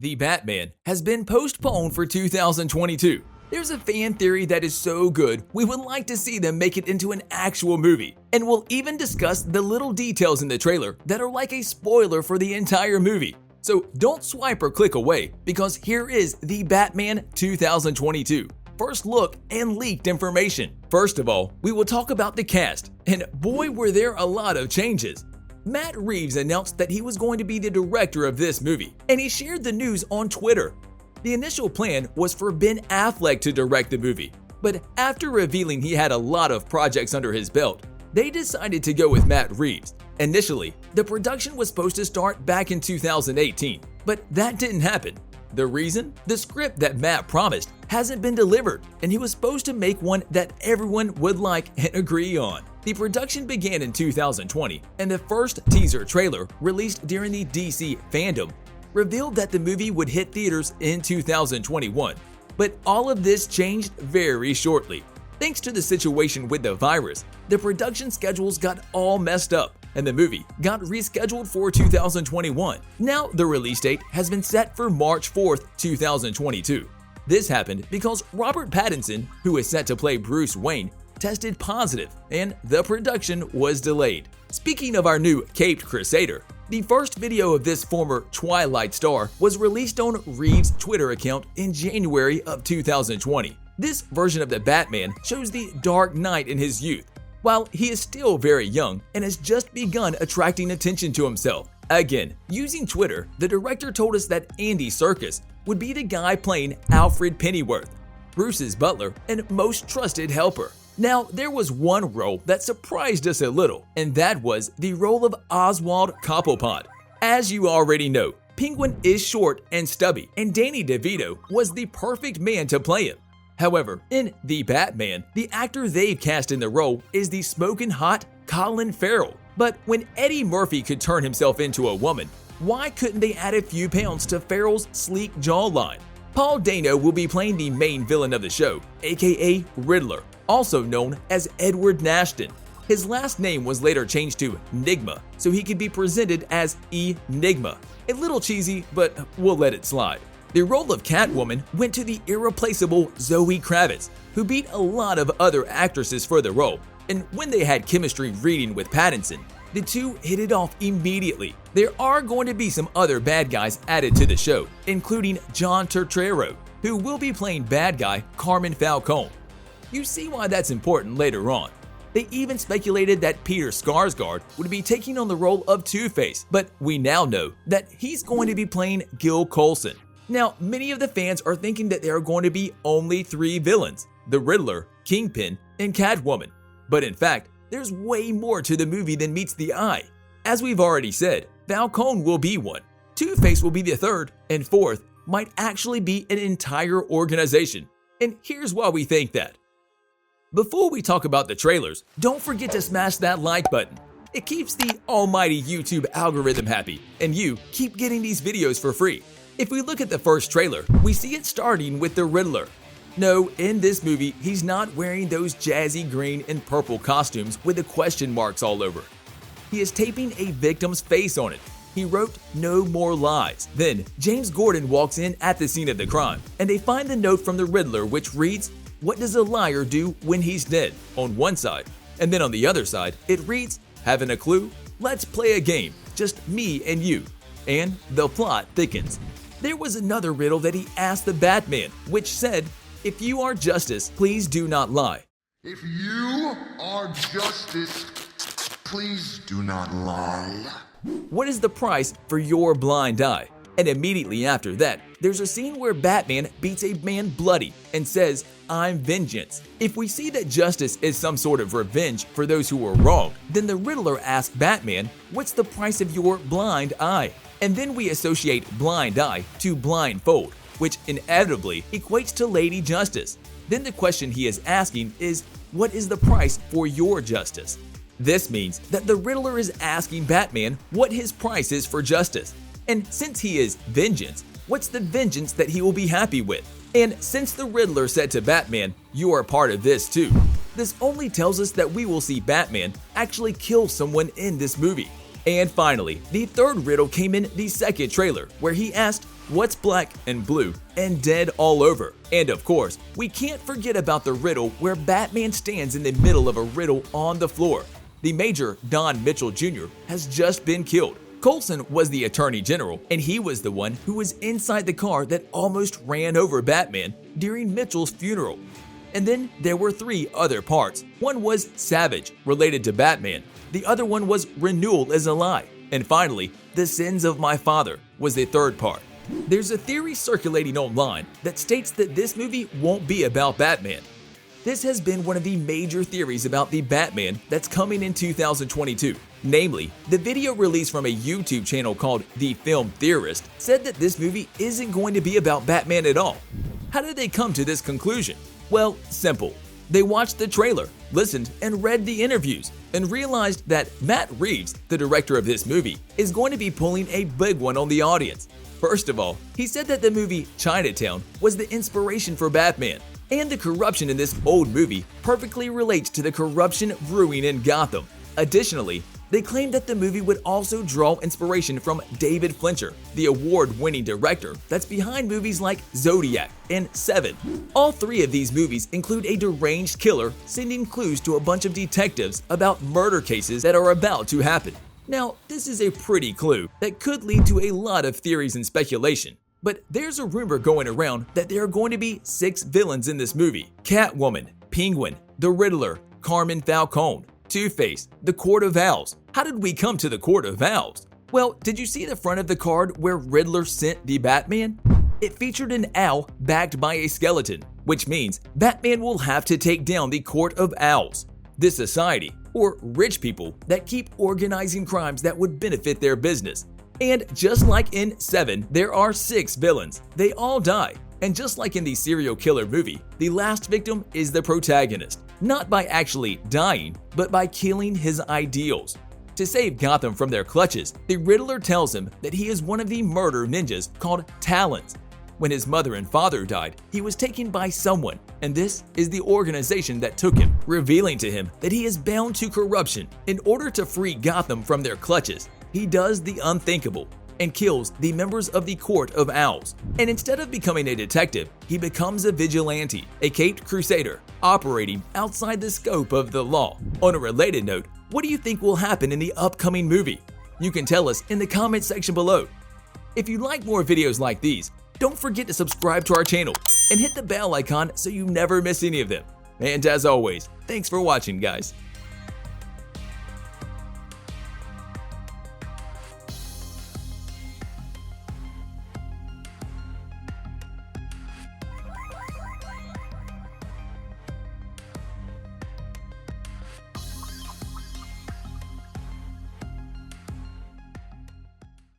The Batman has been postponed for 2022. There's a fan theory that is so good, we would like to see them make it into an actual movie. And we'll even discuss the little details in the trailer that are like a spoiler for the entire movie. So don't swipe or click away, because here is The Batman 2022. First look and leaked information. First of all, we will talk about the cast, and boy were there a lot of changes. Matt Reeves announced that he was going to be the director of this movie, and he shared the news on Twitter. The initial plan was for Ben Affleck to direct the movie, but after revealing he had a lot of projects under his belt, they decided to go with Matt Reeves. Initially, the production was supposed to start back in 2018, but that didn't happen. The reason? The script that Matt promised hasn't been delivered, and he was supposed to make one that everyone would like and agree on. The production began in 2020, and the first teaser trailer, released during the DC fandom, revealed that the movie would hit theaters in 2021. But all of this changed very shortly. Thanks to the situation with the virus, the production schedules got all messed up, and the movie got rescheduled for 2021. Now the release date has been set for March 4th, 2022. This happened because Robert Pattinson, who is set to play Bruce Wayne, tested positive, and the production was delayed. Speaking of our new Caped Crusader, the first video of this former Twilight star was released on Reeves' Twitter account in January of 2020. This version of the Batman shows the Dark Knight in his youth, while he is still very young and has just begun attracting attention to himself. Again, using Twitter, the director told us that Andy Serkis would be the guy playing Alfred Pennyworth, Bruce's butler and most trusted helper. Now, there was one role that surprised us a little, and that was the role of Oswald Cobblepot. As you already know, Penguin is short and stubby, and Danny DeVito was the perfect man to play him. However, in The Batman, the actor they've cast in the role is the smoking hot Colin Farrell. But when Eddie Murphy could turn himself into a woman, why couldn't they add a few pounds to Farrell's sleek jawline? Paul Dano will be playing the main villain of the show, aka Riddler, also known as Edward Nashton. His last name was later changed to Nigma, so he could be presented as Enigma. A little cheesy, but we'll let it slide. The role of Catwoman went to the irreplaceable Zoë Kravitz, who beat a lot of other actresses for the role, and when they had chemistry reading with Pattinson, the two hit it off immediately. There are going to be some other bad guys added to the show, including John Turturro, who will be playing bad guy Carmine Falcone. You see why that's important later on. They even speculated that Peter Sarsgaard would be taking on the role of Two-Face, but we now know that he's going to be playing Gil Colson. Now, many of the fans are thinking that there are going to be only 3 villains: the Riddler, Kingpin, and Catwoman. But in fact, there's way more to the movie than meets the eye. As we've already said, Falcone will be one, Two-Face will be the third, and fourth might actually be an entire organization. And here's why we think that. Before we talk about the trailers, don't forget to smash that like button. It keeps the almighty YouTube algorithm happy, and you keep getting these videos for free. If we look at the first trailer, we see it starting with the Riddler. No, in this movie, he's not wearing those jazzy green and purple costumes with the question marks all over. He is taping a victim's face on it. He wrote, "No more lies." Then, James Gordon walks in at the scene of the crime, and they find the note from the Riddler which reads, "What does a liar do when he's dead?" on one side. And then on the other side, it reads, "Having a clue? Let's play a game, just me and you." And the plot thickens. There was another riddle that he asked the Batman, which said, "If you are justice, please do not lie." If you are justice, please do not lie. What is the price for your blind eye? And immediately after that, there's a scene where Batman beats a man bloody and says, "I'm vengeance." If we see that justice is some sort of revenge for those who were wronged, then the Riddler asks Batman, "What's the price of your blind eye?" And then we associate blind eye to blindfold, which inevitably equates to Lady Justice. Then the question he is asking is, what is the price for your justice? This means that the Riddler is asking Batman what his price is for justice. And since he is vengeance, what's the vengeance that he will be happy with? And since the Riddler said to Batman, "You are part of this too," this only tells us that we will see Batman actually kill someone in this movie. And finally, the third riddle came in the second trailer, where he asked, What's Black and Blue, and Dead All Over. And of course, we can't forget about the riddle where Batman stands in the middle of a riddle on the floor. The Major, Don Mitchell Jr., has just been killed. Coulson was the Attorney General, and he was the one who was inside the car that almost ran over Batman during Mitchell's funeral. And then there were 3 other parts. One was Savage, related to Batman. The other one was Renewal is a Lie. And finally, The Sins of My Father was the 3rd part. There's a theory circulating online that states that this movie won't be about Batman. This has been one of the major theories about the Batman that's coming in 2022. Namely, the video released from a YouTube channel called The Film Theorist said that this movie isn't going to be about Batman at all. How did they come to this conclusion? Well, simple. They watched the trailer, listened, and read the interviews, and realized that Matt Reeves, the director of this movie, is going to be pulling a big one on the audience. First of all, he said that the movie Chinatown was the inspiration for Batman, and the corruption in this old movie perfectly relates to the corruption brewing in Gotham. Additionally, they claimed that the movie would also draw inspiration from David Fincher, the award-winning director that's behind movies like Zodiac and Seven. All 3 of these movies include a deranged killer sending clues to a bunch of detectives about murder cases that are about to happen. Now, this is a pretty clue that could lead to a lot of theories and speculation. But there's a rumor going around that there are going to be 6 villains in this movie: Catwoman, Penguin, the Riddler, Carmine Falcone, Two-Face, the Court of Owls. How did we come to the Court of Owls? Well, did you see the front of the card where Riddler sent the Batman? It featured an owl backed by a skeleton, which means Batman will have to take down the Court of Owls, the society, or rich people that keep organizing crimes that would benefit their business. And just like in Seven, there are 6 villains. They all die. And just like in the serial killer movie, the last victim is the protagonist, not by actually dying, but by killing his ideals. To save Gotham from their clutches, the Riddler tells him that he is one of the murder ninjas called Talons. When his mother and father died, he was taken by someone, and this is the organization that took him, revealing to him that he is bound to corruption. In order to free Gotham from their clutches, he does the unthinkable and kills the members of the Court of Owls. And instead of becoming a detective, he becomes a vigilante, a caped crusader, operating outside the scope of the law. On a related note, what do you think will happen in the upcoming movie? You can tell us in the comment section below. If you like more videos like these, don't forget to subscribe to our channel and hit the bell icon so you never miss any of them. And as always, thanks for watching, guys.